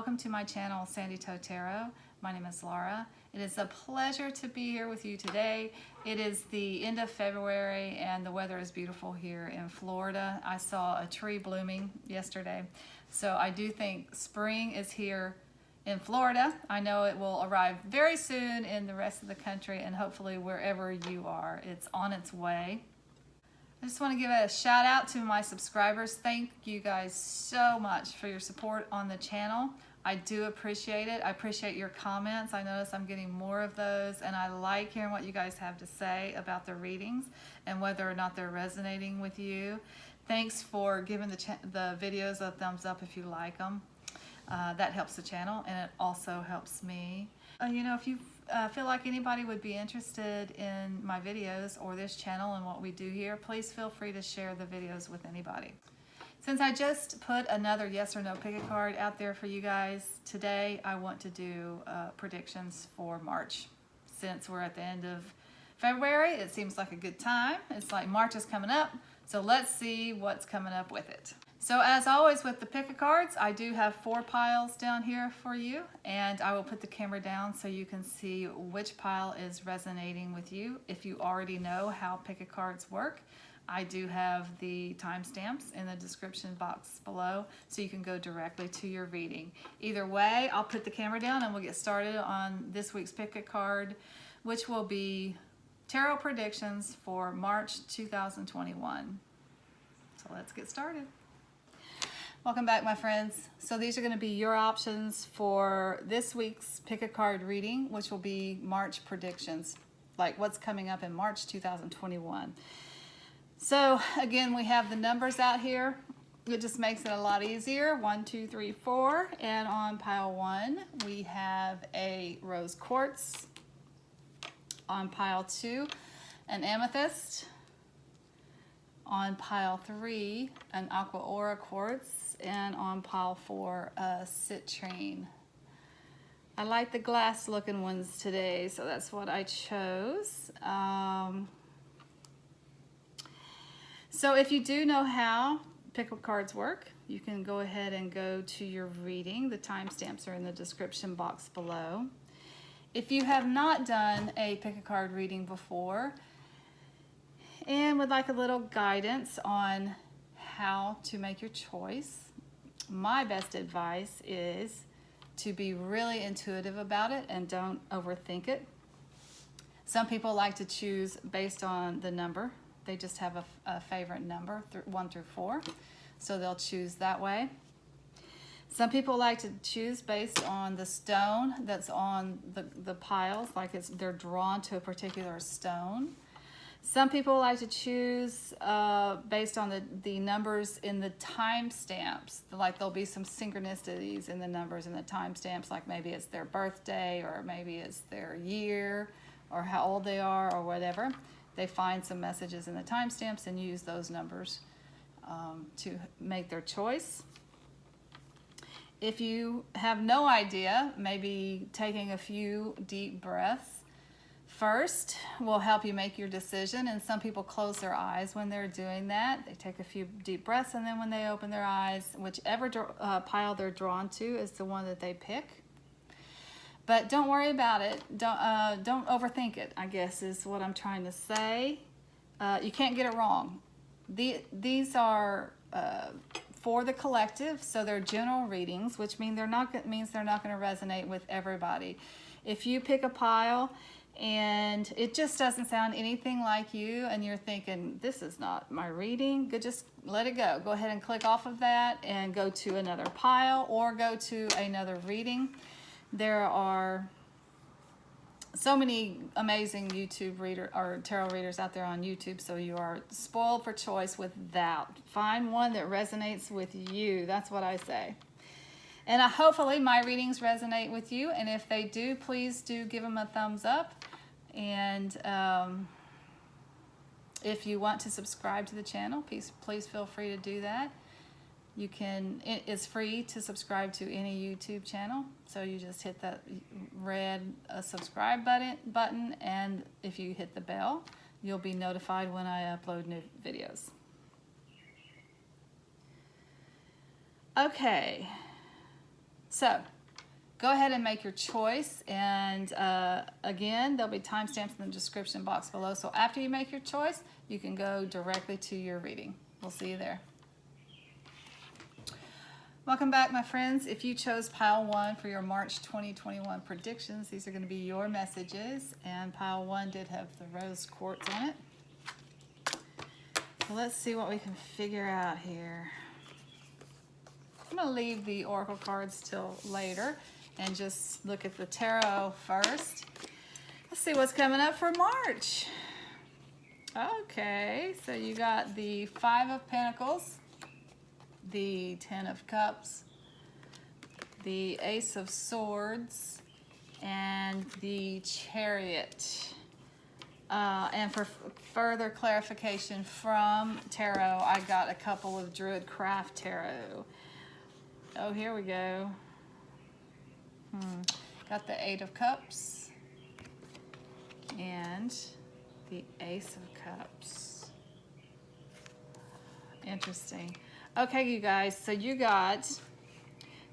welcome to my channel, Sandy Toe Tarot. My name is Laura. It is a pleasure to be here with you today. It is the end of February and the weather is beautiful here in Florida. I saw a tree blooming yesterday, so I do think spring is here in Florida. I know it will arrive very soon in the rest of the country, and hopefully wherever you are, it's on its way. I just want to give a shout out to my subscribers. Thank you guys so much for your support on the channel. I do appreciate it. I appreciate your comments. I notice I'm getting more of those, and I like hearing what you guys have to say about the readings and whether or not they're resonating with you. Thanks for giving the videos a thumbs up if you like them. That helps the channel, and it also helps me. You know, if you feel like anybody would be interested in my videos or this channel and what we do here, please feel free to share the videos with anybody. Since I just put another yes or no pick a card out there for you guys, today I want to do predictions for March. Since we're at the end of February, it seems like a good time. It's like March is coming up, so let's see what's coming up with it. So as always with the pick-a-cards, I do have 4 piles down here for you, and I will put the camera down so you can see which pile is resonating with you. If you already know how pick-a-cards work, I do have the timestamps in the description box below, so you can go directly to your reading. Either way, I'll put the camera down and we'll get started on this week's pick-a-card, which will be tarot predictions for March 2021. So let's get started. Welcome back, my friends. So these are going to be your options for this week's pick a card reading, which will be March predictions, like what's coming up in March 2021. So again, we have the numbers out here. It just makes it a lot easier. 1, 2, 3, 4. And on pile 1, we have a rose quartz. On pile 2, an amethyst. On pile 3, an Aqua quartz. And on pile 4, a citrine. I like the glass looking ones today, so that's what I chose. So if you do know how pick-a-cards work, you can go ahead and go to your reading. The timestamps are in the description box below. If you have not done a pick-a-card reading before and would like a little guidance on how to make your choice, my best advice is to be really intuitive about it and don't overthink it. Some people like to choose based on the number. They just have a favorite number, 1 through 4, so they'll choose that way. Some people like to choose based on the stone that's on the piles, like they're drawn to a particular stone. Some people like to choose based on the numbers in the timestamps. Like there'll be some synchronicities in the numbers in the timestamps, like maybe it's their birthday or maybe it's their year or how old they are or whatever. They find some messages in the timestamps and use those numbers to make their choice. If you have no idea, maybe taking a few deep breaths first will help you make your decision, and some people close their eyes when they're doing that. They take a few deep breaths, and then when they open their eyes, whichever pile they're drawn to is the one that they pick. But don't worry about it. Don't overthink it, I guess is what I'm trying to say. You can't get it wrong. These are for the collective, so they're general readings, which means they're not going to resonate with everybody. If you pick a pile and it just doesn't sound anything like you and you're thinking, this is not my reading, just let it go. Go ahead and click off of that and go to another pile or go to another reading. There are so many amazing tarot readers out there on YouTube, so you are spoiled for choice with that. Find one that resonates with you. That's what I say. And hopefully my readings resonate with you, and if they do, please do give them a thumbs up. And if you want to subscribe to the channel, please feel free to do that. It's free to subscribe to any YouTube channel, so you just hit that red subscribe button, and if you hit the bell, you'll be notified when I upload new videos. Okay, So go ahead and make your choice, and again, there'll be timestamps in the description box below. So after you make your choice, you can go directly to your reading. We'll see you there. Welcome back, my friends. If you chose pile 1 for your March 2021 predictions, these are going to be your messages, and pile 1 did have the rose quartz on it. So let's see what we can figure out here. I'm going to leave the oracle cards till later and just look at the tarot first. Let's see what's coming up for March. Okay, so you got the 5 of Pentacles, the 10 of Cups, the Ace of Swords, and the Chariot. And for further clarification from tarot, I got a couple of Druid Craft tarot. Oh, here we go. Got the 8 of Cups and the Ace of Cups. Interesting. Okay, you guys, so you got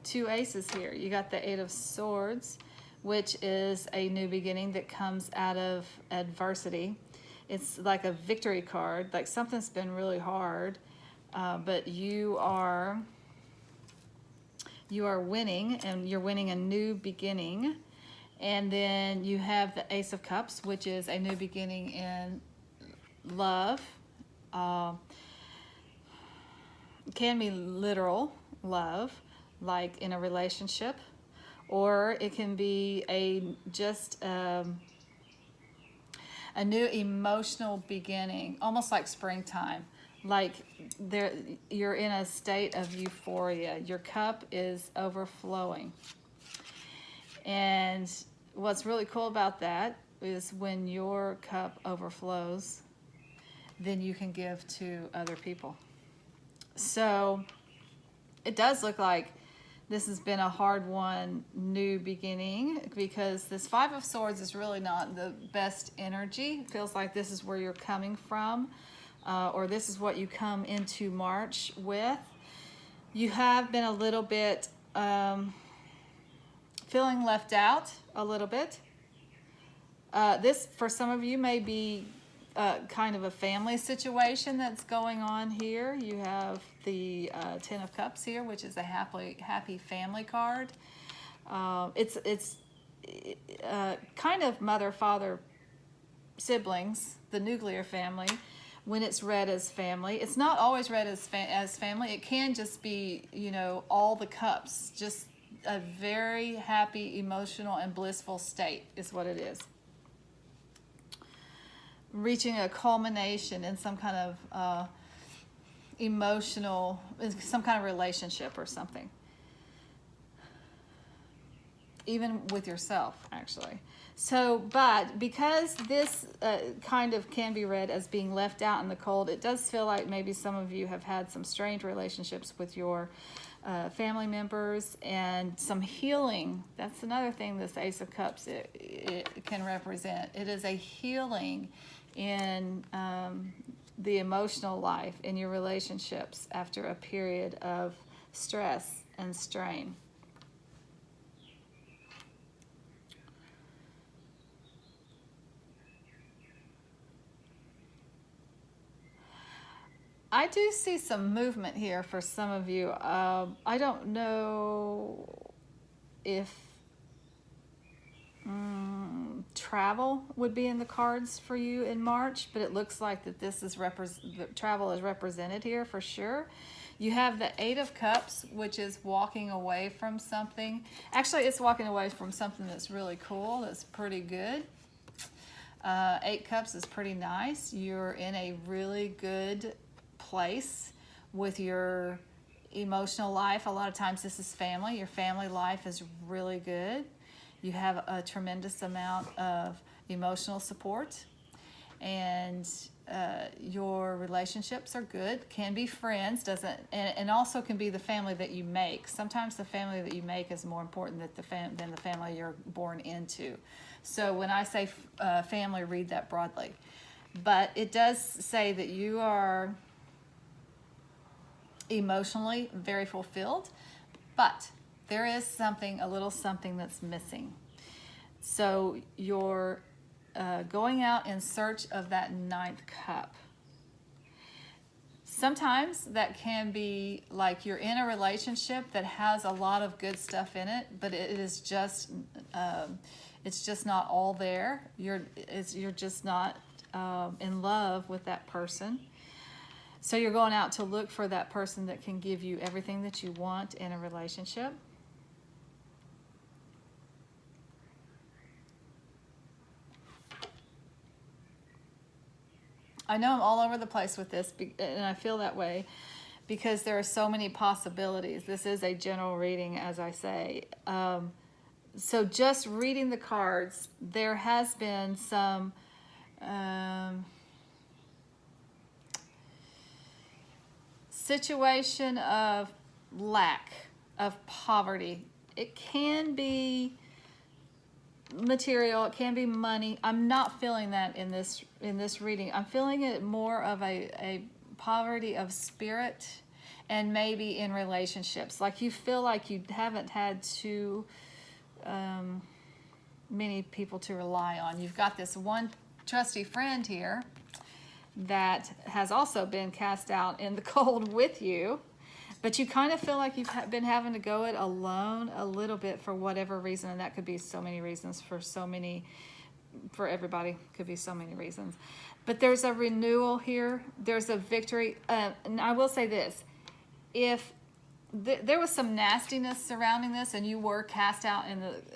2 aces here. You got the 8 of Swords, which is a new beginning that comes out of adversity. It's like a victory card, like something's been really hard, but you are winning, and you're winning a new beginning. And then you have the Ace of Cups, which is a new beginning in love. Can be literal love, like in a relationship, or it can be a new emotional beginning, almost like springtime. Like you're in a state of euphoria. Your cup is overflowing. And what's really cool about that is when your cup overflows, then you can give to other people. So it does look like this has been a hard one, new beginning, because this 5 of Swords is really not the best energy. It feels like this is where you're coming from, or this is what you come into March with. You have been a little bit feeling left out a little bit. This, for some of you, may be kind of a family situation that's going on here. You have the 10 of Cups here, which is a happy family card. It's kind of mother, father, siblings, the nuclear family. When it's read as family, it's not always read as family. It can just be, you know, all the cups, just a very happy, emotional, and blissful state is what it is. Reaching a culmination in some kind of emotional, some kind of relationship or something. Even with yourself, actually. So, but because this kind of can be read as being left out in the cold, it does feel like maybe some of you have had some strained relationships with your family members, and some healing. That's another thing this Ace of Cups it can represent. It is a healing in the emotional life, in your relationships after a period of stress and strain. I do see some movement here for some of you. I don't know if travel would be in the cards for you in March, but it looks like that this is travel is represented here for sure. You have the 8 of Cups, which is walking away from something. Actually, it's walking away from something that's really cool, that's pretty good. 8 Cups is pretty nice. You're in a really good place with your emotional life. A lot of times this is family. Your family life is really good. You have a tremendous amount of emotional support, and your relationships are good. Can be friends, and also can be the family that you make. Sometimes the family that you make is more important than the family you're born into. So when I say family, read that broadly. But it does say that you are emotionally very fulfilled, but there is something, a little something that's missing. So you're going out in search of that ninth cup. Sometimes that can be like you're in a relationship that has a lot of good stuff in it, but it is just, it's just not all there. You're just not in love with that person. So you're going out to look for that person that can give you everything that you want in a relationship. I know I'm all over the place with this, and I feel that way because there are so many possibilities. This is a general reading, as I say. So just reading the cards, there has been some situation of lack, of poverty. It can be material, it can be money. I'm not feeling that in this reading. I'm feeling it more of a poverty of spirit, and maybe in relationships. Like you feel like you haven't had too many people to rely on. You've got this one trusty friend here that has also been cast out in the cold with you. But you kind of feel like you've been having to go it alone a little bit for whatever reason. And that could be so many reasons for everybody. Could be so many reasons. But there's a renewal here. There's a victory. And I will say this. If there was some nastiness surrounding this and you were cast out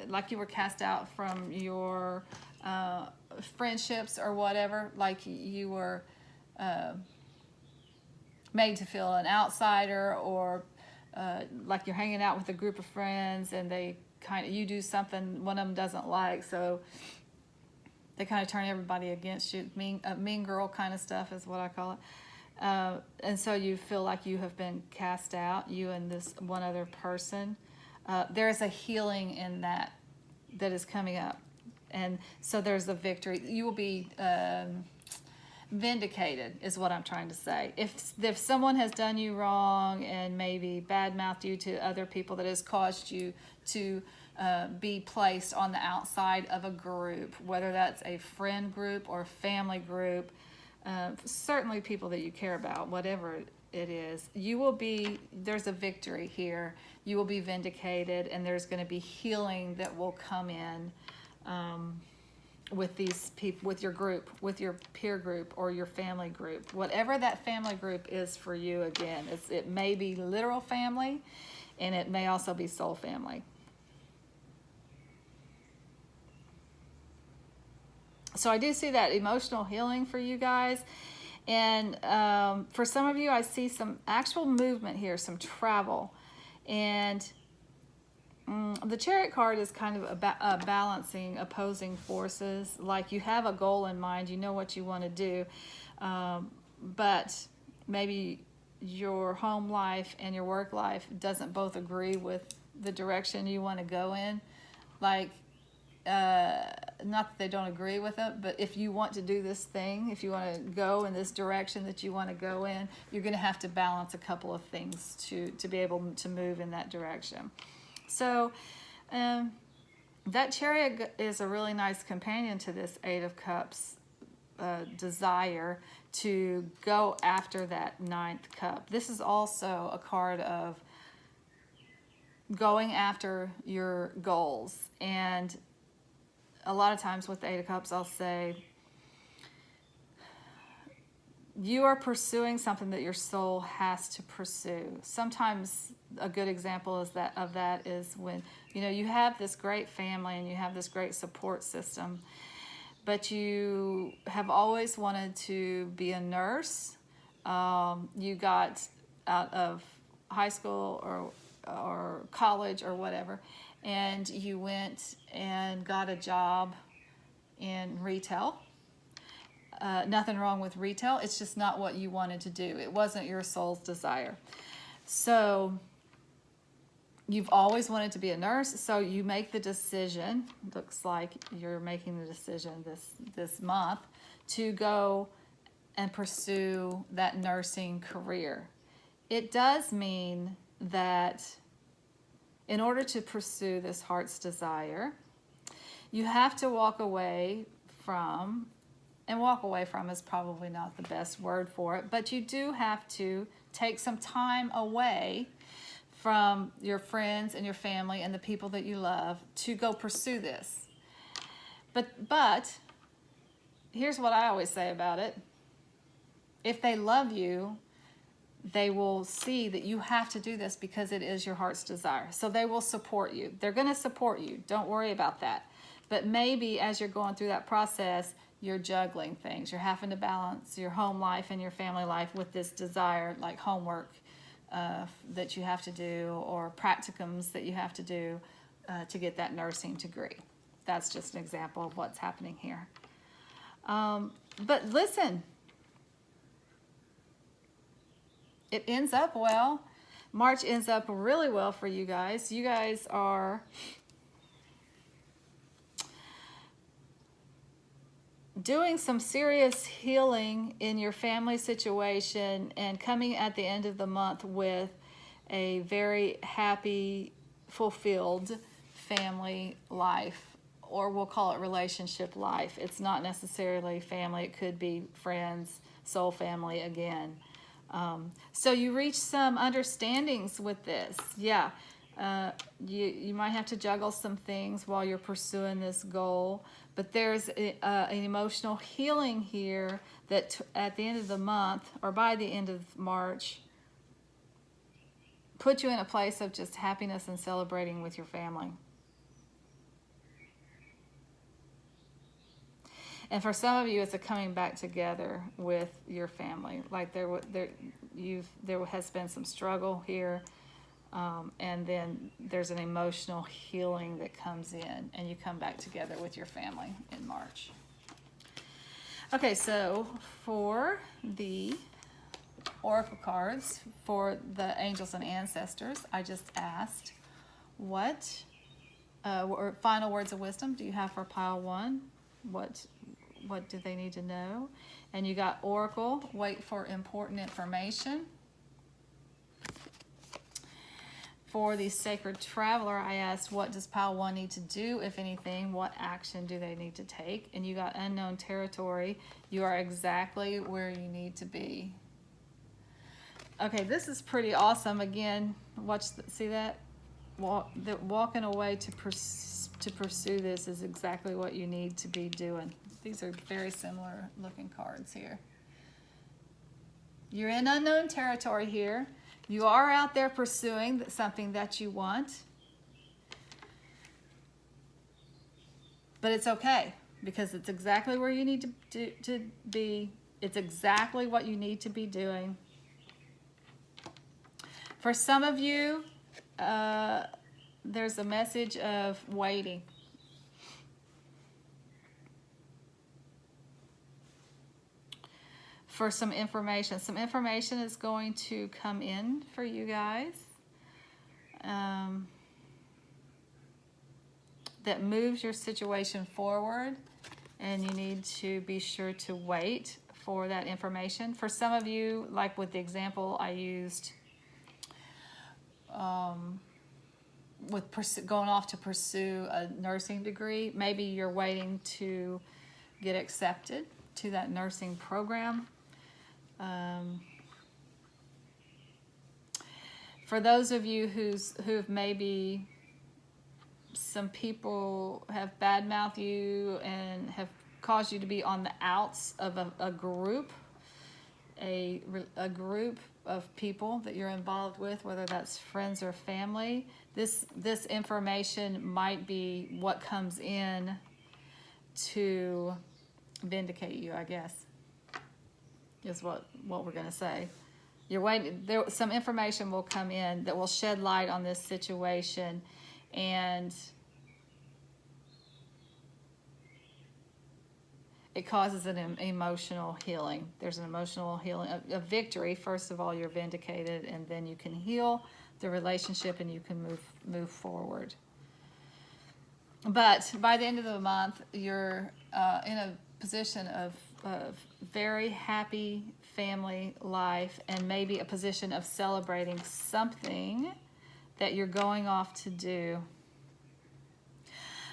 like you were cast out from your friendships or whatever, like you were made to feel an outsider, or like you're hanging out with a group of friends and you do something one of them doesn't like, so they kind of turn everybody against you. Mean girl kind of stuff is what I call it. And so you feel like you have been cast out, you and this one other person. There's a healing in that is coming up. And so there's a victory. You will be vindicated is what I'm trying to say. If someone has done you wrong and maybe badmouthed you to other people, that has caused you to be placed on the outside of a group, whether that's a friend group or family group, certainly people that you care about, whatever it is, there's a victory here. You will be vindicated, and there's going to be healing that will come in with these people, with your group, with your peer group or your family group, whatever that family group is for you. Again, it may be literal family, and it may also be soul family. So I do see that emotional healing for you guys. And for some of you, I see some actual movement here, some travel. And the Chariot card is kind of balancing opposing forces. Like you have a goal in mind, you know what you want to do, but maybe your home life and your work life doesn't both agree with the direction you want to go in. Like, not that they don't agree with it, but if you want to do this thing, if you want to go in this direction that you want to go in, you're going to have to balance a couple of things to be able to move in that direction. So that Chariot is a really nice companion to this Eight of Cups desire to go after that ninth cup. This is also a card of going after your goals. And a lot of times with the Eight of Cups, I'll say, you are pursuing something that your soul has to pursue. Sometimes a good example of that is when, you have this great family and you have this great support system, but you have always wanted to be a nurse. You got out of high school or college or whatever, and you went and got a job in retail. Nothing wrong with retail. It's just not what you wanted to do. It wasn't your soul's desire. So you've always wanted to be a nurse. So you make the decision, looks like you're making the decision this month, to go and pursue that nursing career. It does mean that in order to pursue this heart's desire, you have to walk away from, and walk away from is probably not the best word for it, but you do have to take some time away from your friends and your family and the people that you love to go pursue this. But here's what I always say about it. If they love you, they will see that you have to do this because it is your heart's desire. So they will support you. They're going to support you. Don't worry about that. But maybe as you're going through that process, you're juggling things. You're having to balance your home life and your family life with this desire, like homework that you have to do, or practicums that you have to do to get that nursing degree. That's just an example of what's happening here. But listen, it ends up well. March ends up really well for you guys. You guys are doing some serious healing in your family situation and coming at the end of the month with a very happy, fulfilled family life, or we'll call it relationship life. It's not necessarily family. It could be friends, soul family again. So you reach some understandings with this. Yeah, you might have to juggle some things while you're pursuing this goal, but there's an emotional healing here that at the end of the month, or by the end of March, put you in a place of just happiness and celebrating with your family. And for some of you, it's a coming back together with your family. Like there has been some struggle here, and then there's an emotional healing that comes in, and you come back together with your family in March. Okay, so for the oracle cards for the angels and ancestors, I just asked, what final words of wisdom do you have for pile 1? What do they need to know? And you got oracle, wait for important information. For the sacred traveler, I asked, what does pile 1 need to do, if anything? What action do they need to take? And you got unknown territory. You are exactly where you need to be. Okay, this is pretty awesome. Again, see that? Walking away to pursue this is exactly what you need to be doing. These are very similar looking cards here. You're in unknown territory here. You are out there pursuing something that you want. But it's okay, because it's exactly where you need to be. It's exactly what you need to be doing. For some of you, there's a message of waiting. For some information. Some information is going to come in for you guys that moves your situation forward, and you need to be sure to wait for that information. For some of you, like with the example I used, with going off to pursue a nursing degree, maybe you're waiting to get accepted to that nursing program. For those of you who've maybe some people have badmouthed you and have caused you to be on the outs of a group, a group of people that you're involved with, whether that's friends or family, this information might be what comes in to vindicate you, I guess, is what we're going to say. You're waiting. Some information will come in that will shed light on this situation, and it causes an emotional healing. There's an emotional healing, a victory. First of all, you're vindicated, and then you can heal the relationship and you can move forward. But by the end of the month, you're in a position of very happy family life, and maybe a position of celebrating something that you're going off to do.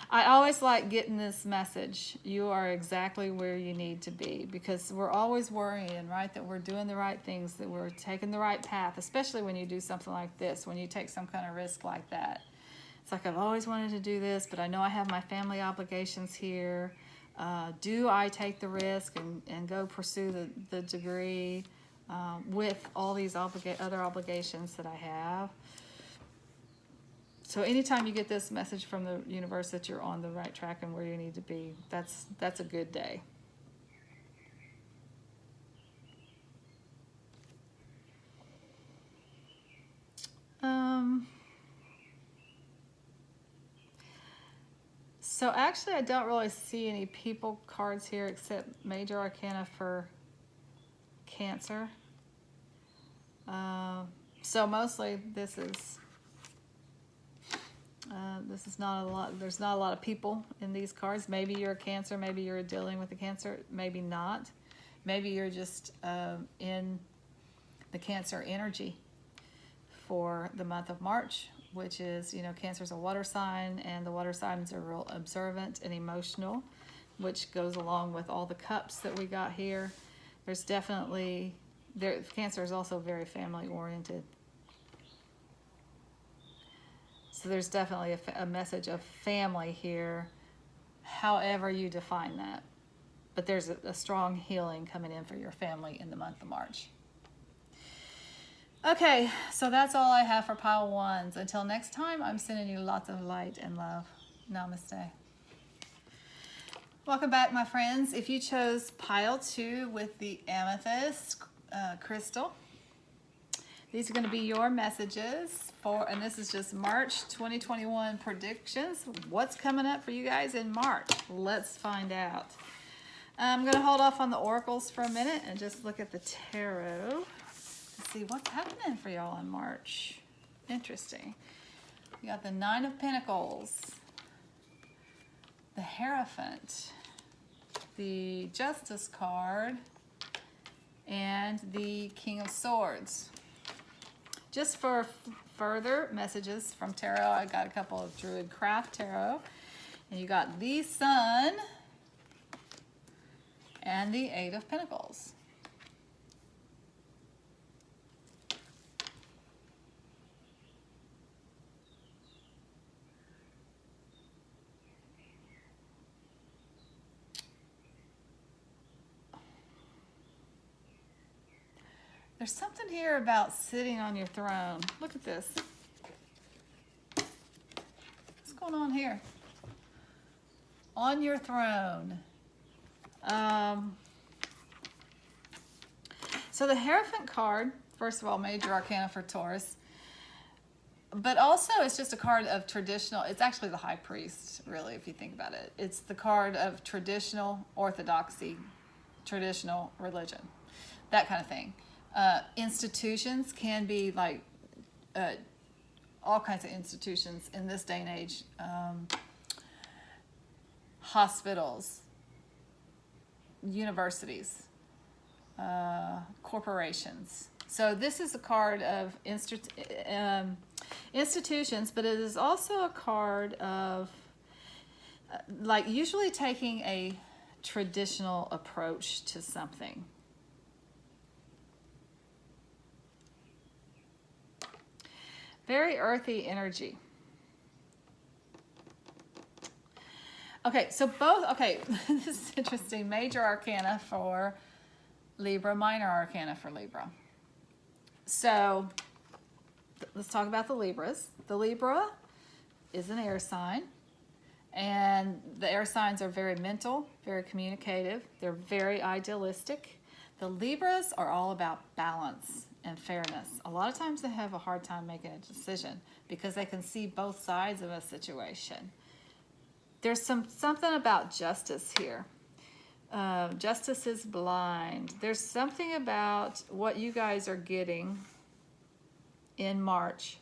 I always like getting this message. You are exactly where you need to be, because we're always worrying, right, that we're doing the right things, that we're taking the right path, especially when you do something like this, when you take some kind of risk like that. It's like, I've always wanted to do this, but I know I have my family obligations here. Do I take the risk and go pursue the degree with all these other obligations that I have? So anytime you get this message from the universe that you're on the right track and where you need to be, that's a good day. So actually I don't really see any people cards here except Major Arcana for Cancer. So mostly this is not a lot. There's not a lot of people in these cards. Maybe you're a Cancer. Maybe you're dealing with a Cancer. Maybe not. Maybe you're just in the Cancer energy for the month of March, which is, you know, Cancer's a water sign, and the water signs are real observant and emotional, which goes along with all the cups that we got here. There's definitely, Cancer is also very family oriented. So there's definitely a message of family here, however you define that. But there's a strong healing coming in for your family in the month of March. Okay, so that's all I have for pile ones. Until next time, I'm sending you lots of light and love. Namaste. Welcome back, my friends. If you chose pile 2 with the Amethyst crystal, these are going to be your messages for, and this is just March 2021 predictions. What's coming up for you guys in March? Let's find out. I'm going to hold off on the oracles for a minute and just look at the tarot to see what's happening for y'all in March. Interesting. You got the 9 of Pentacles, the Hierophant, the Justice card, and the King of Swords. Just for further messages from tarot, I got a couple of Druid Craft tarot. And you got the Sun and the 8 of Pentacles. There's something here about sitting on your throne. Look at this. What's going on here? On your throne. So the Hierophant card, first of all, Major Arcana for Taurus. But also it's just a card of traditional, it's actually the High Priest, really, if you think about it. It's the card of traditional orthodoxy, traditional religion, that kind of thing. Institutions can be like all kinds of institutions in this day and age. Hospitals, universities, corporations. So this is a card of institutions, but it is also a card of like usually taking a traditional approach to something. Very earthy energy. Okay, so both, okay, this is interesting. Major Arcana for Libra, Minor Arcana for Libra. So let's talk about the Libras. The Libra is an air sign, and the air signs are very mental, very communicative. They're very idealistic. The Libras are all about balance and fairness. A lot of times they have a hard time making a decision because they can see both sides of a situation. There's something about justice here. Justice is blind. There's something about what you guys are getting in March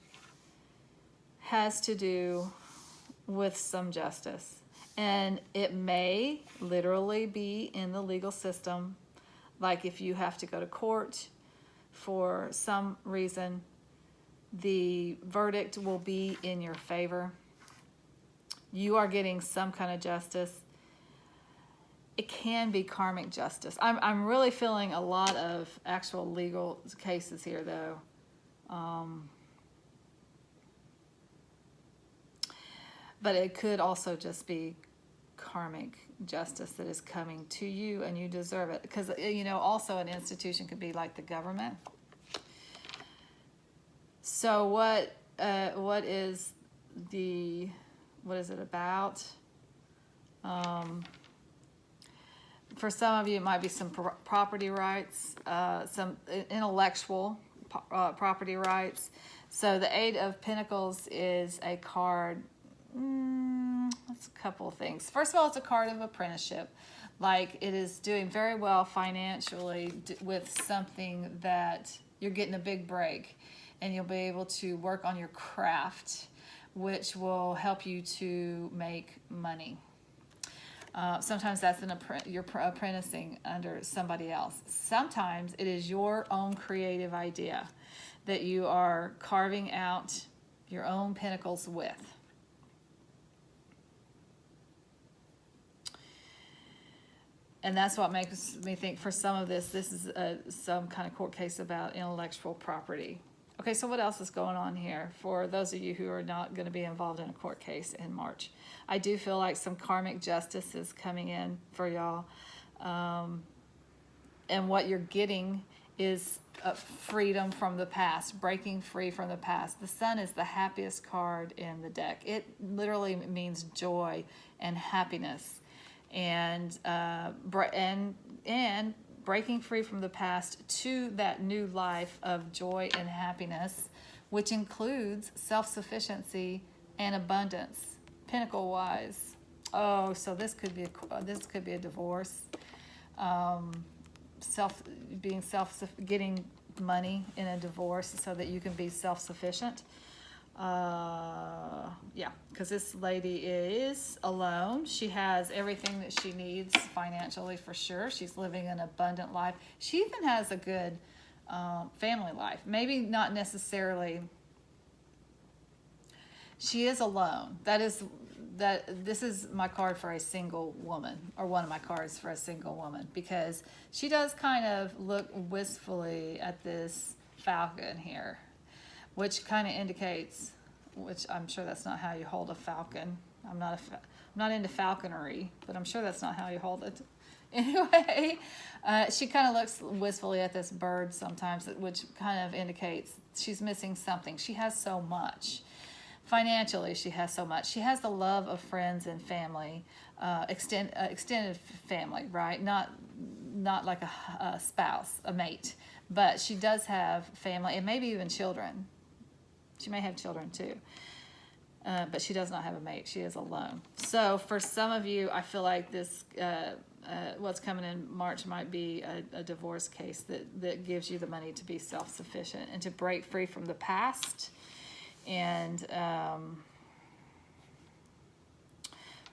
has to do with some justice. And it may literally be in the legal system, like if you have to go to court for some reason, the verdict will be in your favor. You are getting some kind of justice. It can be karmic justice. I'm really feeling a lot of actual legal cases here, though. But it could also just be karmic justice that is coming to you, and you deserve it. Because, you know, also an institution could be like the government. So what is it about? For some of you, it might be some property rights, some intellectual property rights. So the Eight of Pentacles is a card. That's a couple of things. First of all, it's a card of apprenticeship. Like, it is doing very well financially with something that you're getting a big break, and you'll be able to work on your craft, which will help you to make money. Sometimes that's you're apprenticing under somebody else. Sometimes it is your own creative idea that you are carving out your own pentacles with. And that's what makes me think for some of this is some kind of court case about intellectual property. Okay, so what else is going on here for those of you who are not going to be involved in a court case in March? I do feel like some karmic justice is coming in for y'all. And what you're getting is freedom from the past, breaking free from the past. The Sun is the happiest card in the deck. It literally means joy and happiness. And breaking free from the past to that new life of joy and happiness, which includes self-sufficiency and abundance, pinnacle-wise. Oh, so this could be a divorce, getting money in a divorce so that you can be self-sufficient. Yeah, because this lady is alone. She has everything that she needs financially for sure. She's living an abundant life. She even has a good family life. Maybe not necessarily. She is alone. This is my card for a single woman, or one of my cards for a single woman, because she does kind of look wistfully at this falcon here, which kind of indicates, which I'm sure that's not how you hold a falcon. I'm not into falconry, but I'm sure that's not how you hold it. Anyway, she kind of looks wistfully at this bird sometimes, which kind of indicates she's missing something. She has so much. Financially, she has so much. She has the love of friends and family, extended family, right? Not like a spouse, a mate, but she does have family and maybe even children. She may have children too, but she does not have a mate. She is alone. So for some of you, I feel like this, what's coming in March might be a divorce case that gives you the money to be self-sufficient and to break free from the past and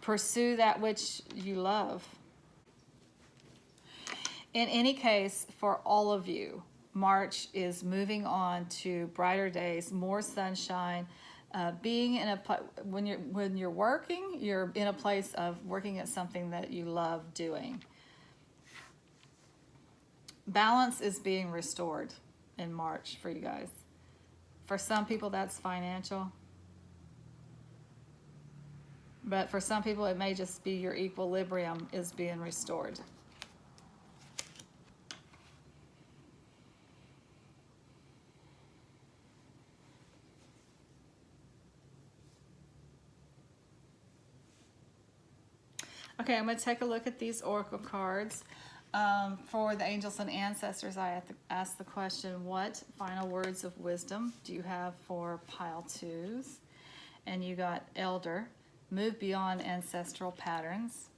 pursue that which you love. In any case, for all of you, March is moving on to brighter days, more sunshine. Being in when you're working, you're in a place of working at something that you love doing. Balance is being restored in March for you guys. For some people, that's financial. But for some people, it may just be your equilibrium is being restored. Okay, I'm going to take a look at these oracle cards. For the angels and ancestors, I have to ask the question, what final words of wisdom do you have for pile twos? And you got elder, move beyond ancestral patterns.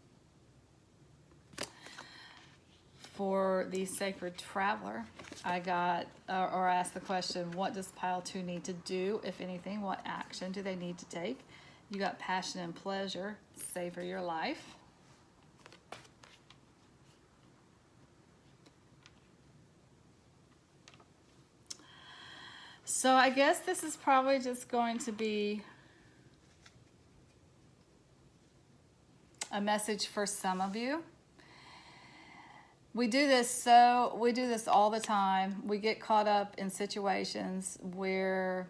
For the sacred traveler, I got, or asked the question, what does pile two need to do, if anything? What action do they need to take? You got passion and pleasure, savor your life. So I guess this is probably just going to be a message for some of you. We do this all the time. We get caught up in situations where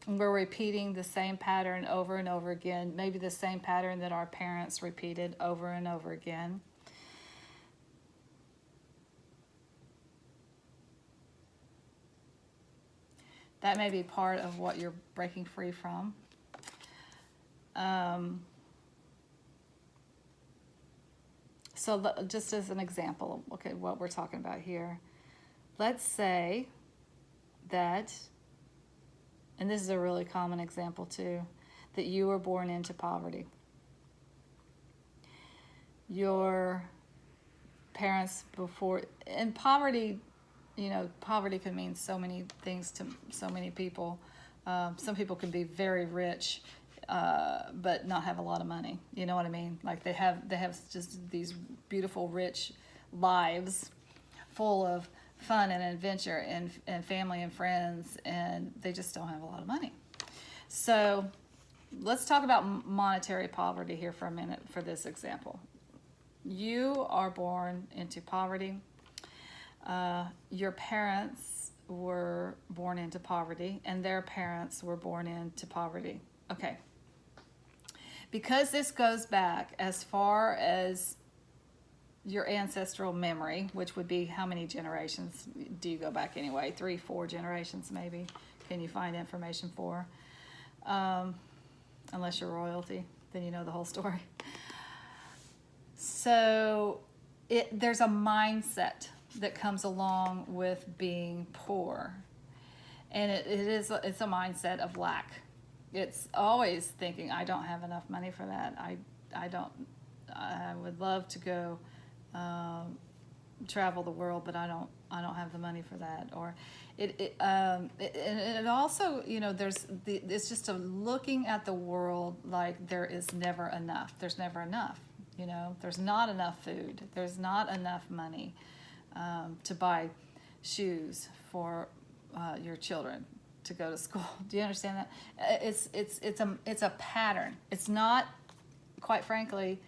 we're repeating the same pattern over and over again, maybe the same pattern that our parents repeated over and over again. That may be part of what you're breaking free from. So just as an example, okay, what we're talking about here. Let's say that, and this is a really common example too, that you were born into poverty. Your parents before, and poverty, you know, poverty can mean so many things to so many people. Some people can be very rich, but not have a lot of money. You know what I mean? Like they have just these beautiful, rich lives full of fun and adventure and family and friends, and they just don't have a lot of money. So let's talk about monetary poverty here for a minute for this example. You are born into poverty. Your parents were born into poverty, and their parents were born into poverty. Okay. Because this goes back as far as your ancestral memory, which would be how many generations do you go back anyway? 3, 4 generations maybe. Can you find information for? Unless you're royalty, then you know the whole story. So there's a mindset that comes along with being poor, and it's a mindset of lack. It's always thinking, I don't have enough money for that. I would love to go travel the world, but I don't have the money for that. Or it also, you know, it's just a looking at the world like there is never enough. There's never enough. You know, there's not enough food. There's not enough money to buy shoes for your children to go to school. Do you understand that? It's a pattern. It's not, quite frankly,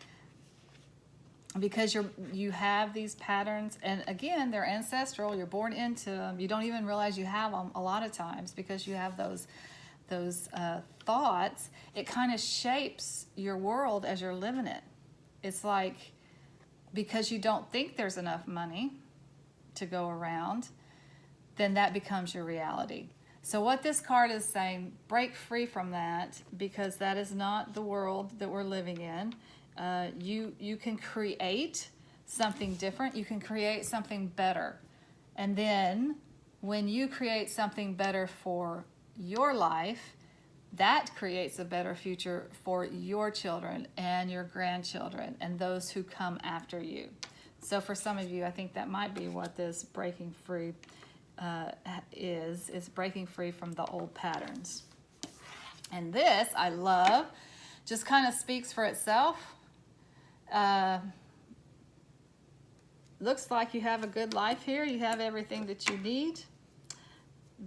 because you have these patterns, and again, they're ancestral. You're born into them. You don't even realize you have them a lot of times because you have those thoughts. It kind of shapes your world as you're living it. It's like, because you don't think there's enough money to go around, then that becomes your reality. So what this card is saying, break free from that, because that is not the world that we're living in. You can create something different. You can create something better. And then when you create something better for your life, that creates a better future for your children and your grandchildren and those who come after you. So for some of you, I think that might be what this breaking free is breaking free from the old patterns. And this, I love, just kind of speaks for itself. Looks like you have a good life here. You have everything that you need.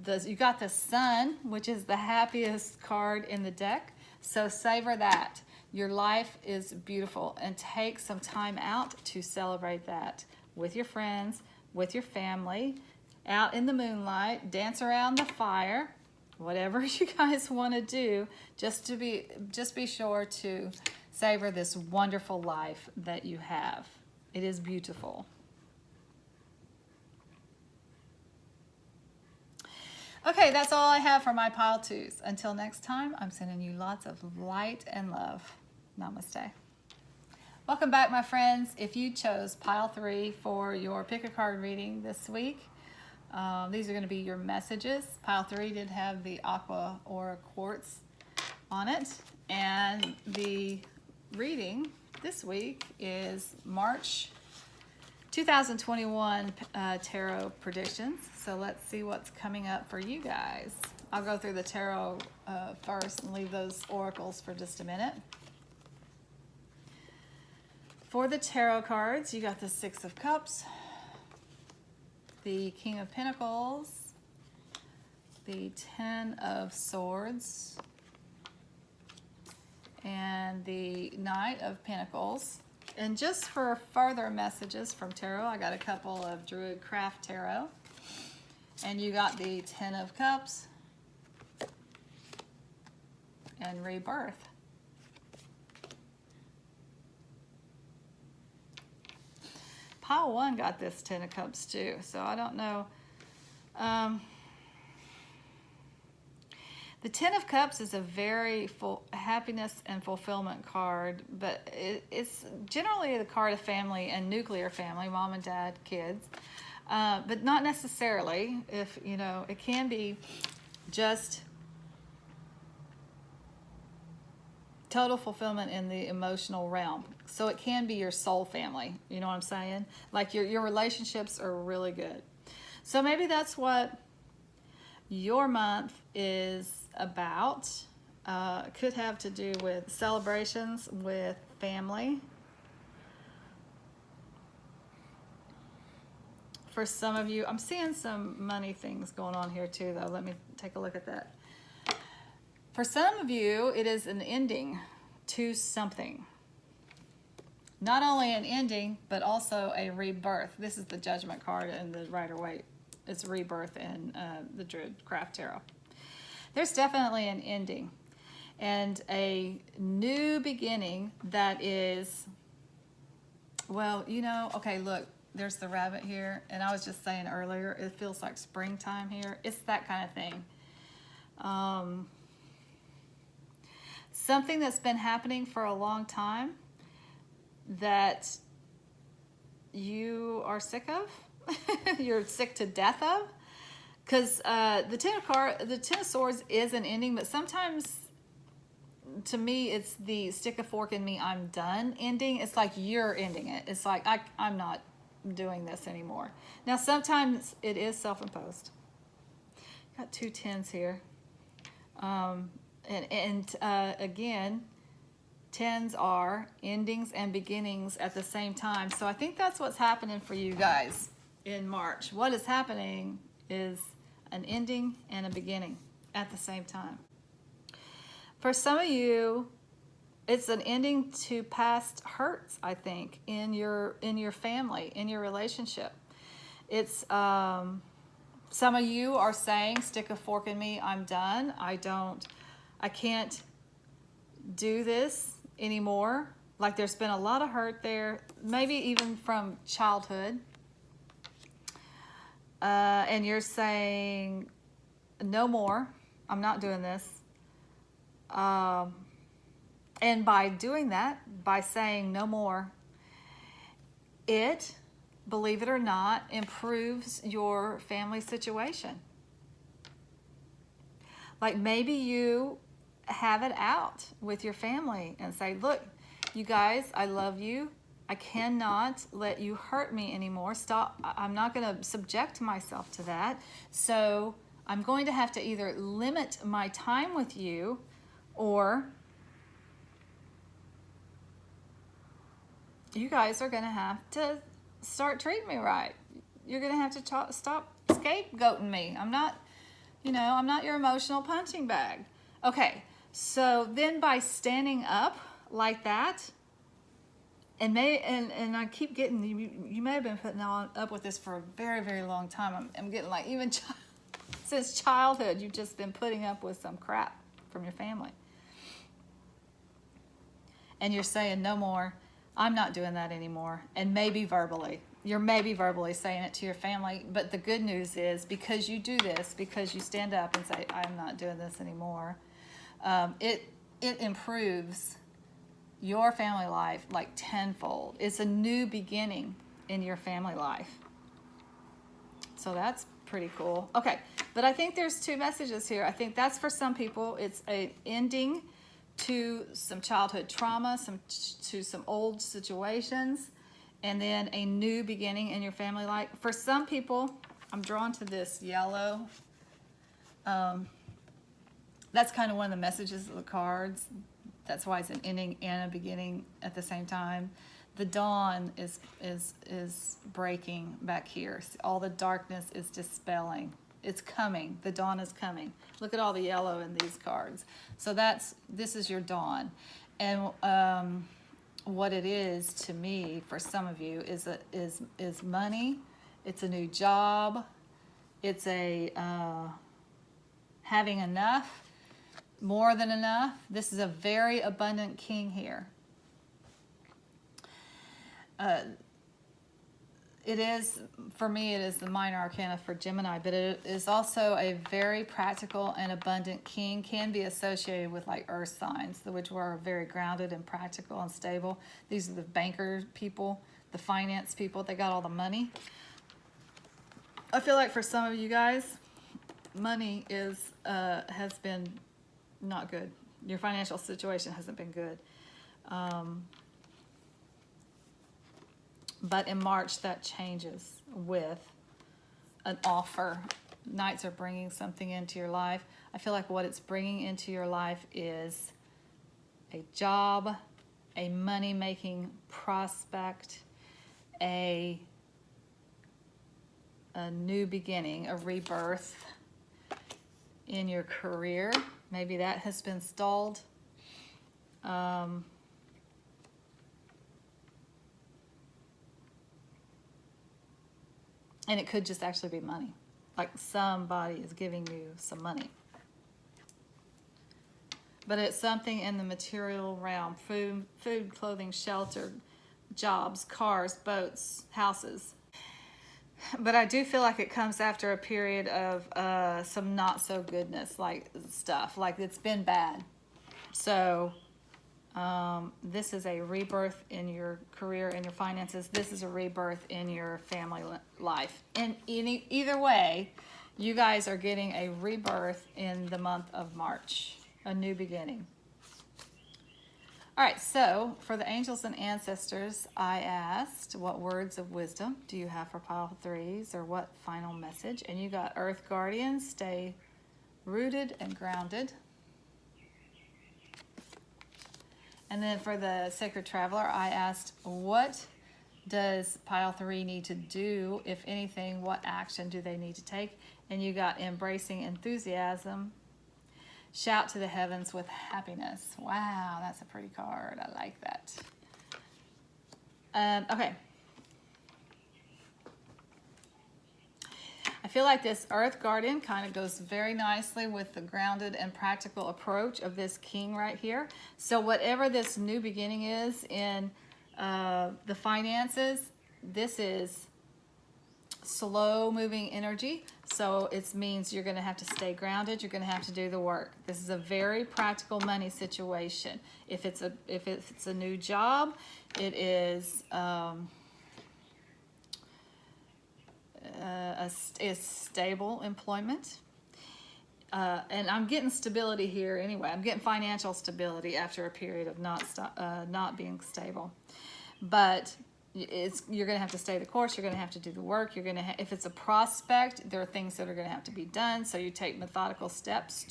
You got the Sun, which is the happiest card in the deck. So savor that. Your life is beautiful, and take some time out to celebrate that with your friends, with your family, out in the moonlight, dance around the fire, whatever you guys want to do, just be sure to savor this wonderful life that you have. It is beautiful. Okay, that's all I have for my pile twos. Until next time, I'm sending you lots of light and love. Namaste. Welcome back, my friends. If you chose pile 3 for your pick a card reading this week, these are going to be your messages. Pile 3 did have the Aqua or Quartz on it, and the reading this week is March 2021 tarot predictions. So let's see what's coming up for you guys. I'll go through the tarot first and leave those oracles for just a minute. For the tarot cards, you got the 6 of Cups, the King of Pentacles, the Ten of Swords, and the Knight of Pentacles. And just for further messages from tarot, I got a couple of Druid Craft Tarot. And you got the Ten of Cups and Rebirth. Pile 1 got this Ten of Cups too, so I don't know. The Ten of Cups is a very full happiness and fulfillment card, but it's generally the card of family and nuclear family, mom and dad, kids, but not necessarily. If you know, it can be just total fulfillment in the emotional realm. So it can be your soul family. You know what I'm saying? Like your relationships are really good. So maybe that's what your month is about. Could have to do with celebrations with family. For some of you, I'm seeing some money things going on here too, though. Let me take a look at that. For some of you, it is an ending to something. Not only an ending, but also a rebirth. This is the Judgment card in the Rider-Waite. It's rebirth in the Druid Craft Tarot. There's definitely an ending and a new beginning that is, well, you know, okay, look, there's the rabbit here. And I was just saying earlier, it feels like springtime here. It's that kind of thing. Something that's been happening for a long time that you are sick of. You're sick to death of, because the Ten of Swords is an ending, but sometimes to me it's the stick a fork in me, I'm done ending. It's like you're ending it. It's like I'm not doing this anymore. Now sometimes it is self-imposed. Got two tens here, again, tens are endings and beginnings at the same time. So I think that's what's happening for you guys in March. What is happening is an ending and a beginning at the same time. For some of you, it's an ending to past hurts, I think, in your family, in your relationship. It's some of you are saying, stick a fork in me, I'm done. I can't do this anymore. Like there's been a lot of hurt there, maybe even from childhood. And you're saying, no more, I'm not doing this. And by doing that, by saying no more, it, believe it or not, improves your family situation. Like maybe you have it out with your family and say, look, you guys, I love you. I cannot let you hurt me anymore. Stop. I'm not going to subject myself to that. So I'm going to have to either limit my time with you, or you guys are going to have to start treating me right. You're going to have to stop scapegoating me. I'm not your emotional punching bag. Okay. So then by standing up like that, and I keep getting, you may have been putting up with this for a very, very long time. I'm getting like, even since childhood, you've just been putting up with some crap from your family. And you're saying, no more, I'm not doing that anymore. And maybe verbally, you're maybe verbally saying it to your family. But the good news is, because you do this, because you stand up and say, I'm not doing this anymore, it improves your family life like tenfold. It's a new beginning in your family life. So that's pretty cool. Okay, but I think there's two messages here. I think that's for some people. It's an ending to some childhood trauma, to some old situations, and then a new beginning in your family life. For some people, I'm drawn to this yellow. That's kind of one of the messages of the cards. That's why it's an ending and a beginning at the same time. The dawn is breaking back here. All the darkness is dispelling. It's coming. The dawn is coming. Look at all the yellow in these cards. So this is your dawn. And what it is to me, for some of you, is money. It's a new job. It's a having enough, more than enough. This is a very abundant king here. It is, for me, it is the minor arcana for Gemini, but it is also a very practical and abundant king. Can be associated with like earth signs, which are very grounded and practical and stable. These are the banker people, the finance people. They got all the money. I feel like for some of you guys, money has been not good. Your financial situation hasn't been good. But in March, that changes with an offer. Knights are bringing something into your life. I feel like what it's bringing into your life is a job, a money-making prospect, a new beginning, a rebirth in your career. Maybe that has been stalled. And it could just actually be money. Like somebody is giving you some money. But it's something in the material realm. Food, clothing, shelter, jobs, cars, boats, houses. But I do feel like it comes after a period of some not so goodness, like stuff. Like it's been bad. So this is a rebirth in your career and your finances. This is a rebirth in your family life. And either way, you guys are getting a rebirth in the month of March, a new beginning. All right, so for the angels and ancestors, I asked, what words of wisdom do you have for pile threes, or what final message? And you got Earth Guardians, stay rooted and grounded. And then for the Sacred Traveler, I asked, what does pile 3 need to do? If anything, what action do they need to take? And you got embracing enthusiasm. Shout to the heavens with happiness. Wow, that's a pretty card. I like that. Okay. I feel like this Earth Guardian kind of goes very nicely with the grounded and practical approach of this king right here. So whatever this new beginning is in the finances, this is slow moving energy. So it means you're going to have to stay grounded. You're going to have to do the work. This is a very practical money situation. If it's a new job, it is is stable employment. And I'm getting stability here anyway. I'm getting financial stability after a period of not being stable. But you're going to have to stay the course. You're going to have to do the work. You're going to if it's a prospect, there are things that are going to have to be done. So you take methodical steps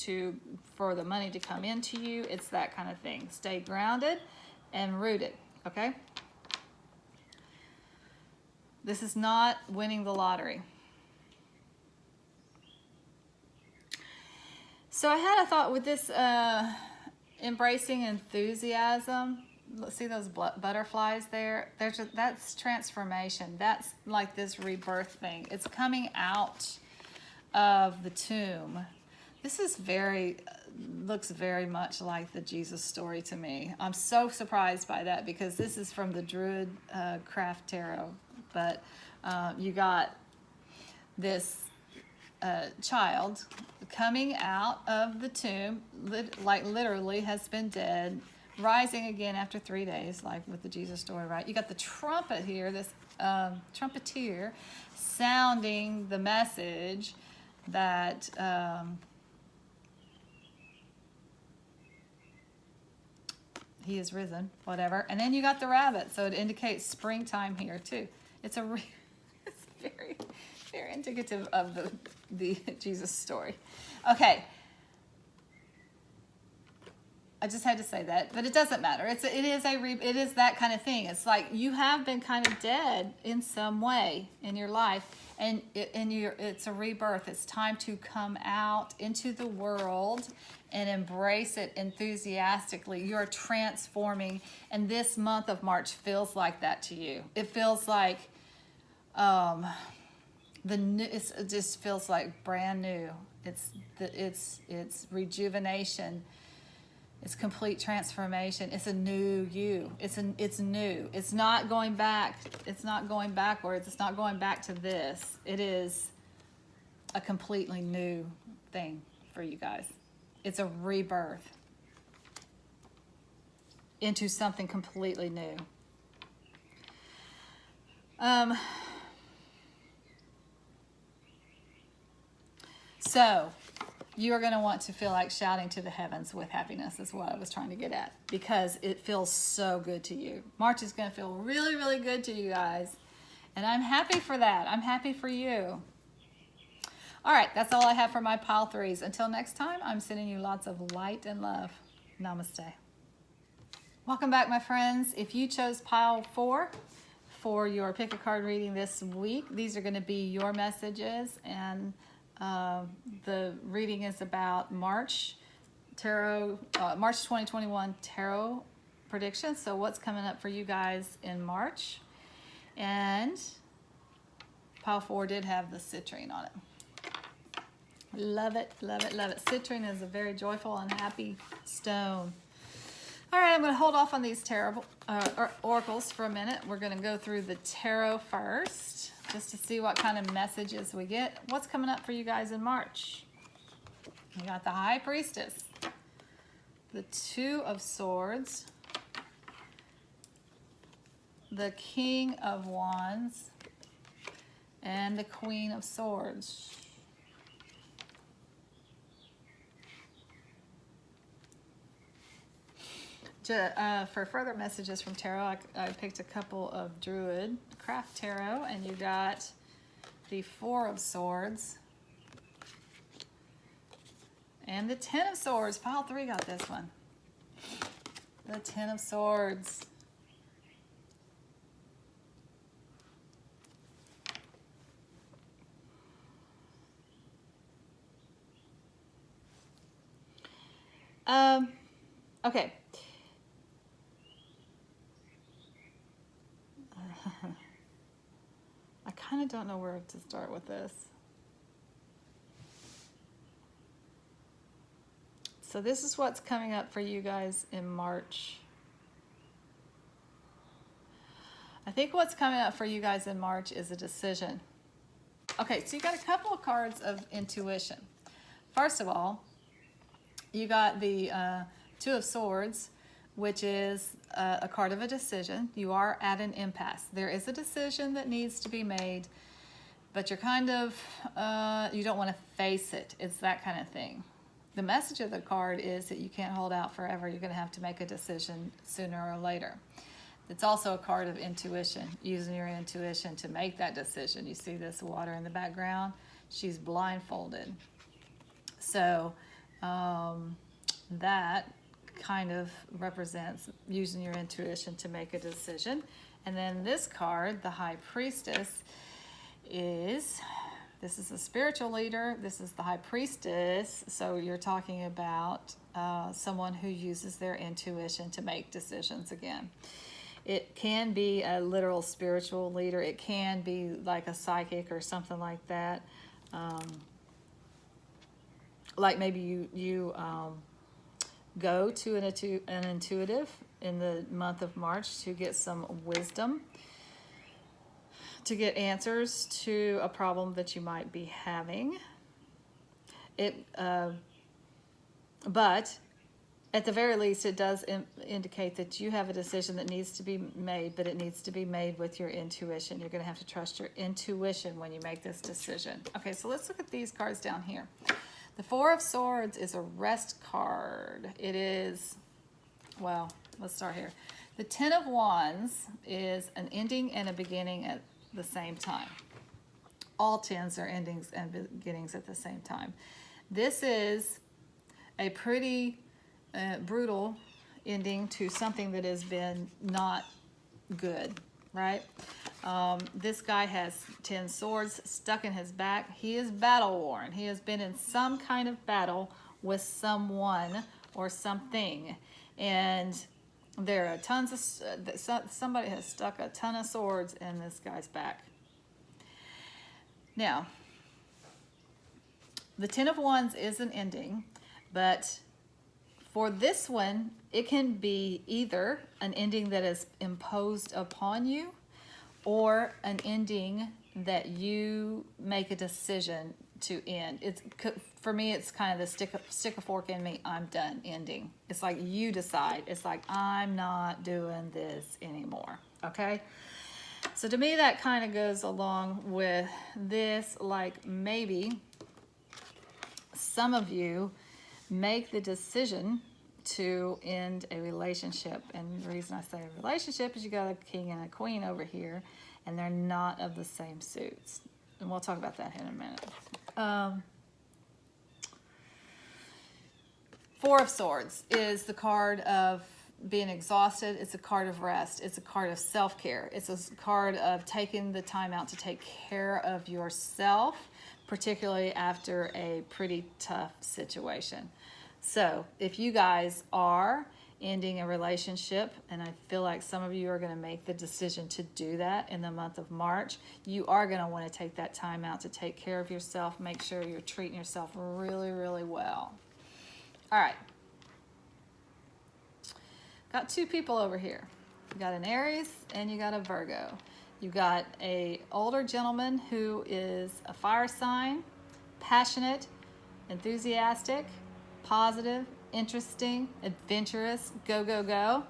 for the money to come into you. It's that kind of thing. Stay grounded and rooted. Okay. This is not winning the lottery. So I had a thought with this embracing enthusiasm. See those butterflies there? That's transformation. That's like this rebirth thing. It's coming out of the tomb. This is looks very much like the Jesus story to me. I'm so surprised by that because this is from the Druid Craft Tarot. But you got this child coming out of the tomb, like literally has been dead, rising again after 3 days, like with the Jesus story, right? You got the trumpet here, this trumpeter sounding the message that he is risen, whatever. And then you got the rabbit, so it indicates springtime here too. It's very, very indicative of the Jesus story. Okay. I just had to say that, but it doesn't matter. It is that kind of thing. It's like you have been kind of dead in some way in your life, and it's a rebirth. It's time to come out into the world and embrace it enthusiastically. You're transforming, and this month of March feels like that to you. It feels like it just feels like brand new. It's rejuvenation. It's complete transformation. It's a new you. It's new. It's not going back. It's not going backwards. It's not going back to this. It is a completely new thing for you guys. It's a rebirth into something completely new. So you are going to want to feel like shouting to the heavens with happiness is what I was trying to get at, because it feels so good to you. March is going to feel really, really good to you guys. And I'm happy for that. I'm happy for you. All right, that's all I have for my pile threes. Until next time, I'm sending you lots of light and love. Namaste. Welcome back, my friends. If you chose pile 4 for your pick a card reading this week, these are going to be your messages, and the reading is about March 2021 tarot predictions. So what's coming up for you guys in March? And pile 4 did have the citrine on it. Love it, love it, love it. Citrine is a very joyful and happy stone. All right, I'm going to hold off on these oracles for a minute. We're going to go through the tarot first, just to see what kind of messages we get. What's coming up for you guys in March? We got the High Priestess, the Two of Swords, the King of Wands, and the Queen of Swords. For further messages from tarot, I picked a couple of Druid craft tarot, and you got the Four of Swords and the Ten of Swords. Pile 3 got this one. The Ten of Swords. Okay. I kind of don't know where to start with this. So this is what's coming up for you guys in March. I think what's coming up for you guys in March is a decision. Okay, so you got a couple of cards of intuition. First of all, you got the Two of Swords, which is a card of a decision. You are at an impasse. There is a decision that needs to be made, but you're kind of, you don't want to face it. It's that kind of thing. The message of the card is that you can't hold out forever. You're going to have to make a decision sooner or later. It's also a card of intuition, using your intuition to make that decision. You see this water in the background? She's blindfolded. So that kind of represents using your intuition to make a decision. And then this card, the High Priestess, this is a spiritual leader. This is the High Priestess. So you're talking about someone who uses their intuition to make decisions again. It can be a literal spiritual leader. It can be like a psychic or something like that. Like maybe you go to an intuitive in the month of March to get some wisdom, to get answers to a problem that you might be having. But at the very least, it does indicate that you have a decision that needs to be made, but it needs to be made with your intuition. You're going to have to trust your intuition when you make this decision. Okay, so let's look at these cards down here. The Four of Swords is a rest card. It is, well, let's start here. The Ten of Wands is an ending and a beginning at the same time. All tens are endings and beginnings at the same time. This is a pretty brutal ending to something that has been not good, right? This guy has 10 swords stuck in his back. He is battle worn. He has been in some kind of battle with someone or something. And there are tons of, somebody has stuck a ton of swords in this guy's back. Now, the 10 of Wands is an ending, but for this one, it can be either an ending that is imposed upon you or an ending that you make a decision to end. It's, for me, it's kind of the stick a fork in me, I'm done ending. It's like you decide. It's like, I'm not doing this anymore, okay? So to me, that kind of goes along with this, like maybe some of you make the decision to end a relationship. And the reason I say a relationship is you got a king and a queen over here, and they're not of the same suits. And we'll talk about that in a minute. Four of Swords is the card of being exhausted. It's a card of rest. It's a card of self-care. It's a card of taking the time out to take care of yourself, particularly after a pretty tough situation. So if you guys are ending a relationship, and I feel like some of you are going to make the decision to do that in the month of March, you are going to want to take that time out to take care of yourself. Make sure you're treating yourself really, really well. All right. Got two people over here. You got an Aries and you got a Virgo. You got a older gentleman who is a fire sign, passionate, enthusiastic, positive, interesting, adventurous, go, go, go.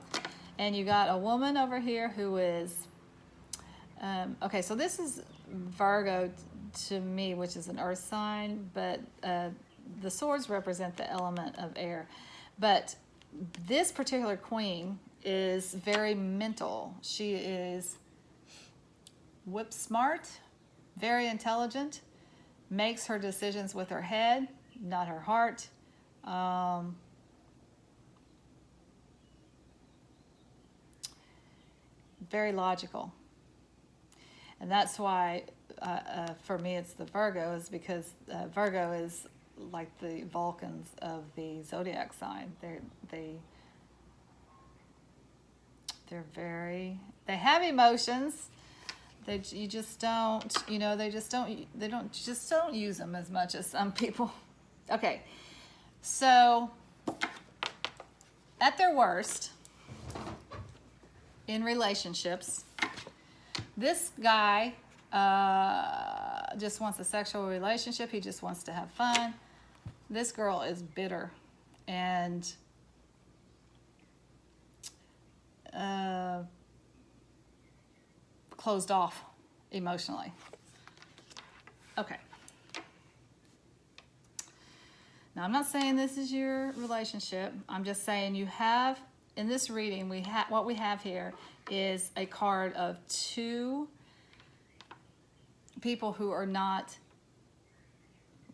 And you got a woman over here who is, okay, so this is Virgo to me, which is an earth sign, but the swords represent the element of air. But this particular queen is very mental. She is whip smart, very intelligent, makes her decisions with her head, not her heart. Very logical. And that's why, for me, it's the Virgo, is because Virgo is like the Vulcans of the zodiac sign. They have emotions. You just don't, you know, they don't use them as much as some people. Okay, so at their worst, in relationships, this guy just wants a sexual relationship. He just wants to have fun. This girl is bitter and closed off emotionally. Okay. Now, I'm not saying this is your relationship. I'm just saying you have, in this reading, what we have here is a card of two people who are not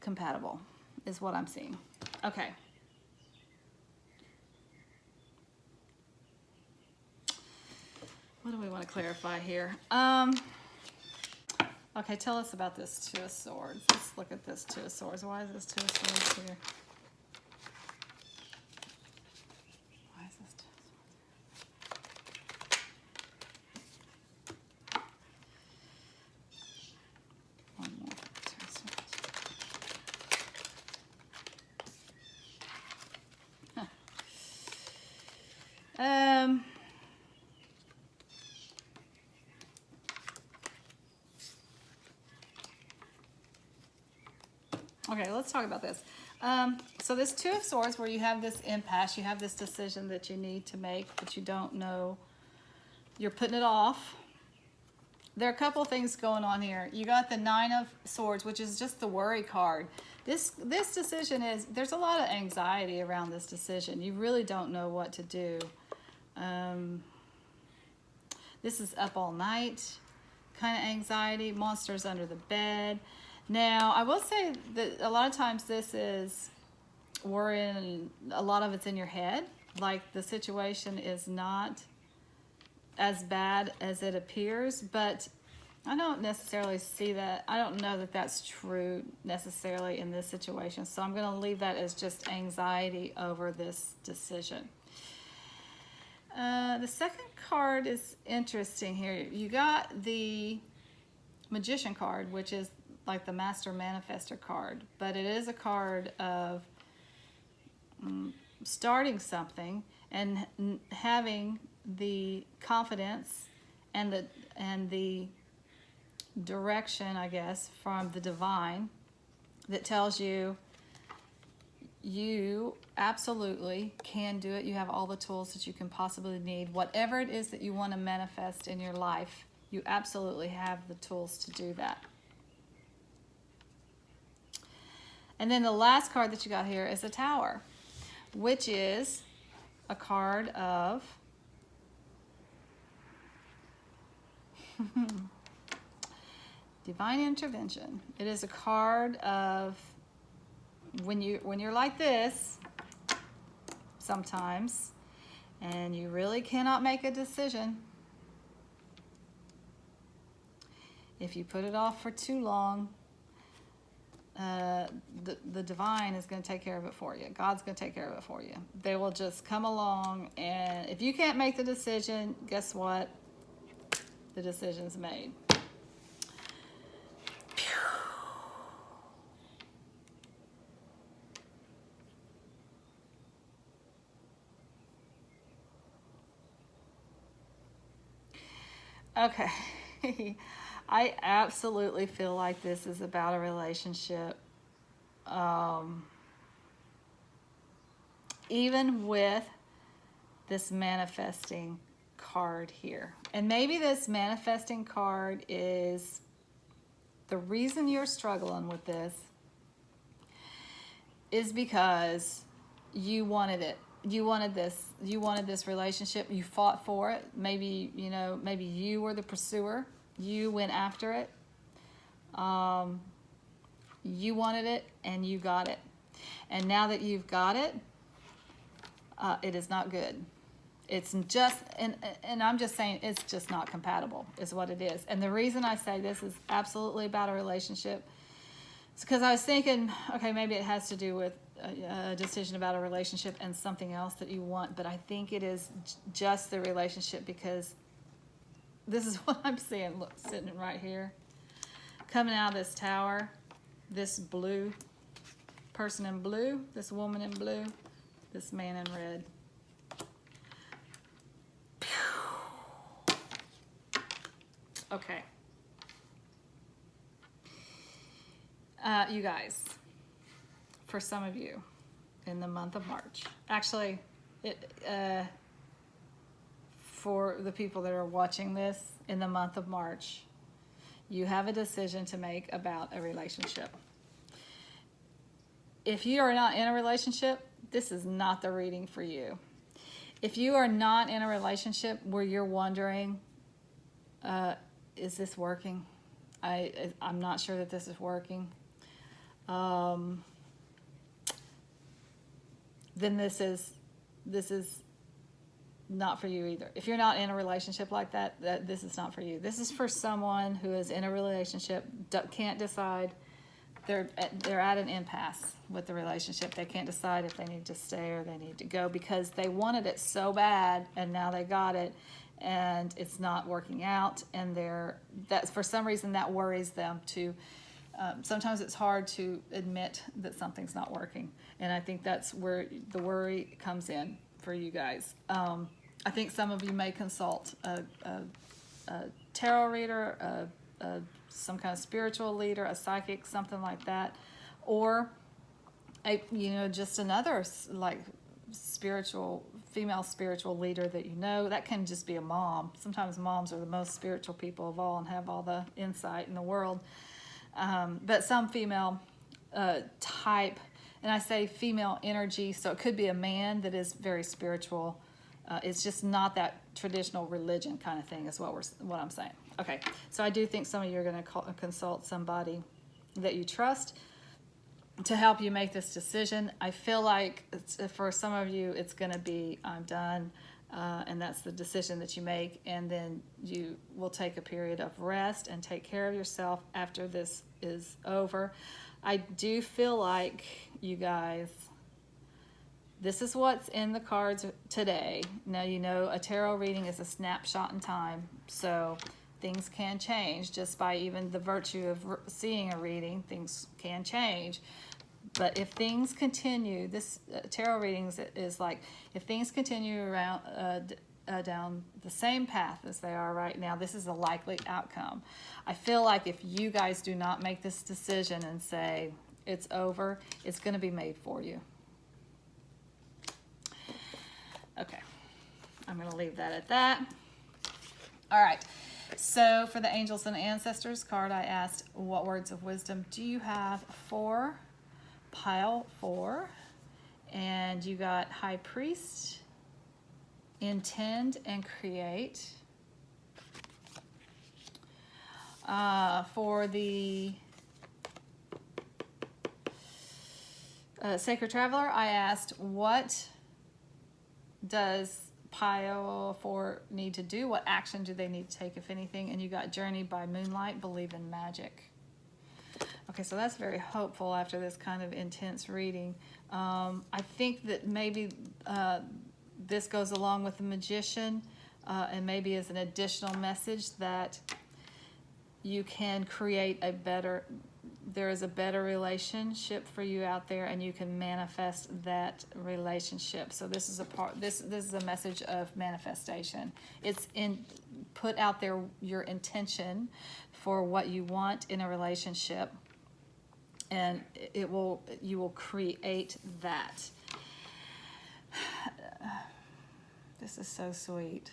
compatible, is what I'm seeing. Okay. What do we want to clarify here? Okay, tell us about this Two of Swords. Let's look at this Two of Swords. Why is this Two of Swords here? Why is this Two of Swords? One more Two of Swords. Huh. Okay, let's talk about this. So this Two of Swords, where you have this impasse, you have this decision that you need to make, but you don't know, you're putting it off. There are a couple things going on here. You got the Nine of Swords, which is just the worry card. This decision is, there's a lot of anxiety around this decision. You really don't know what to do. This is up all night kind of anxiety, monsters under the bed. Now, I will say that a lot of times this is worrying, a lot of it's in your head. Like the situation is not as bad as it appears, but I don't necessarily see that. I don't know that that's true necessarily in this situation. So I'm going to leave that as just anxiety over this decision. The second card is interesting here. You got the Magician card, which is like the Master Manifester card, but it is a card of starting something and having the confidence and the direction, I guess, from the divine that tells you you absolutely can do it. You have all the tools that you can possibly need. Whatever it is that you want to manifest in your life, you absolutely have the tools to do that. And then the last card that you got here is a Tower, which is a card of divine intervention. It is a card of when you're like this sometimes and you really cannot make a decision. If you put it off for too long, the divine is going to take care of it for you. God's going to take care of it for you. They will just come along, and if you can't make the decision, guess what? The decision's made. Okay. I absolutely feel like this is about a relationship. Even with this manifesting card here. And maybe this manifesting card is the reason you're struggling with this is because you wanted it. You wanted this relationship. You fought for it. Maybe you were the pursuer. You went after it. You wanted it and you got it. And now that you've got it, it is not good. It's just, and I'm just saying it's just not compatible is what it is. And the reason I say this is absolutely about a relationship is because I was thinking, okay, maybe it has to do with a decision about a relationship and something else that you want, but I think it is just the relationship because this is what I'm seeing, look, sitting right here. Coming out of this Tower, this blue, person in blue, this woman in blue, this man in red. Okay. You guys, for some of you, in the month of March, actually, for the people that are watching this, in the month of March, you have a decision to make about a relationship. If you are not in a relationship, this is not the reading for you. If you are not in a relationship where you're wondering, is this working? I'm not sure that this is working. Then this is not for you either. If you're not in a relationship like that, this is not for you. This is for someone who is in a relationship, can't decide. They're at an impasse with the relationship. They can't decide if they need to stay or they need to go because they wanted it so bad and now they got it and it's not working out, and that's for some reason that worries them too. Sometimes it's hard to admit that something's not working, and I think that's where the worry comes in for you guys. I think some of you may consult a tarot reader, some kind of spiritual leader, a psychic, something like that, or just another like female spiritual leader that you know. That can just be a mom. Sometimes moms are the most spiritual people of all and have all the insight in the world. But some female type, and I say female energy, so it could be a man that is very spiritual. It's just not that traditional religion kind of thing is what I'm saying. Okay, so I do think some of you are going to consult somebody that you trust to help you make this decision. I feel like for some of you, it's going to be, I'm done. And that's the decision that you make. And then you will take a period of rest and take care of yourself after this is over. I do feel like, you guys, this is what's in the cards today. Now, you know, a tarot reading is a snapshot in time. So things can change just by even the virtue of seeing a reading. Things can change. But if things continue, this tarot readings is like, if things continue around down the same path as they are right now, this is a likely outcome. I feel like if you guys do not make this decision and say it's over, it's going to be made for you. Okay, I'm going to leave that at that. All right. So for the Angels and Ancestors card, I asked, what words of wisdom do you have for pile 4? And you got High Priest, Intend and Create. For the Sacred Traveler, I asked, what does pile 4 need to do? What action do they need to take, if anything? And you got Journey by Moonlight, Believe in Magic. Okay, so that's very hopeful after this kind of intense reading. I think that maybe this goes along with the Magician and maybe as an additional message that you can create a better, there is a better relationship for you out there, and you can manifest that relationship. So this is a part, this is a message of manifestation. It's put out there your intention for what you want in a relationship, and you will create that. This is so sweet.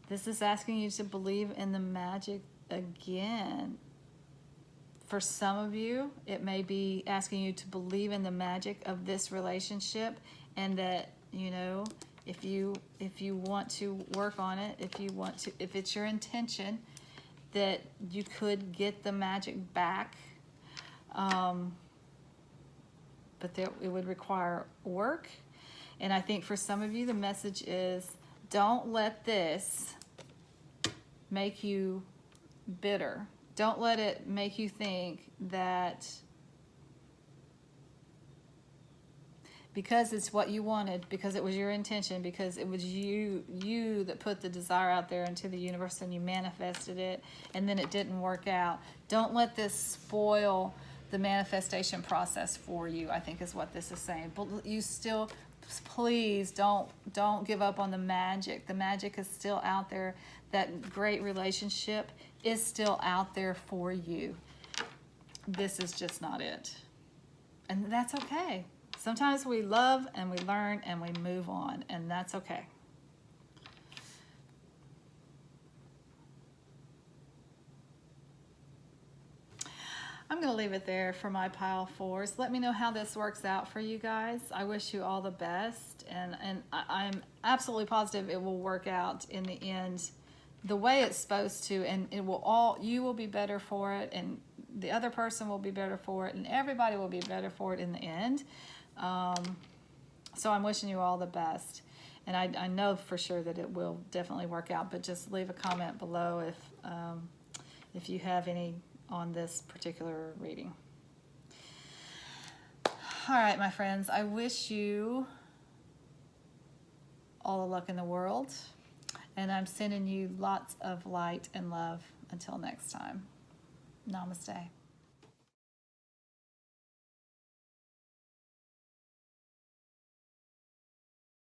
This is asking you to believe in the magic again. For some of you, it may be asking you to believe in the magic of this relationship, and that, you know, if you want to work on it, if it's your intention, that you could get the magic back. But it would require work. And I think for some of you, the message is, don't let this make you bitter. Don't let it make you think that because it's what you wanted, because it was your intention, because it was you that put the desire out there into the universe and you manifested it, and then it didn't work out. Don't let this spoil the manifestation process for you, I think is what this is saying. But you still, please don't give up on the magic. The magic is still out there. That great relationship is still out there for you. This is just not it. And that's okay. Sometimes we love and we learn and we move on, and that's okay. I'm going to leave it there for my pile 4s. Let me know how this works out for you guys. I wish you all the best, and I'm absolutely positive it will work out in the end the way it's supposed to, and you will be better for it, and the other person will be better for it, and everybody will be better for it in the end. So I'm wishing you all the best, and I know for sure that it will definitely work out, but just leave a comment below if you have any on this particular reading. All right, my friends, I wish you all the luck in the world, and I'm sending you lots of light and love. Until next time, namaste.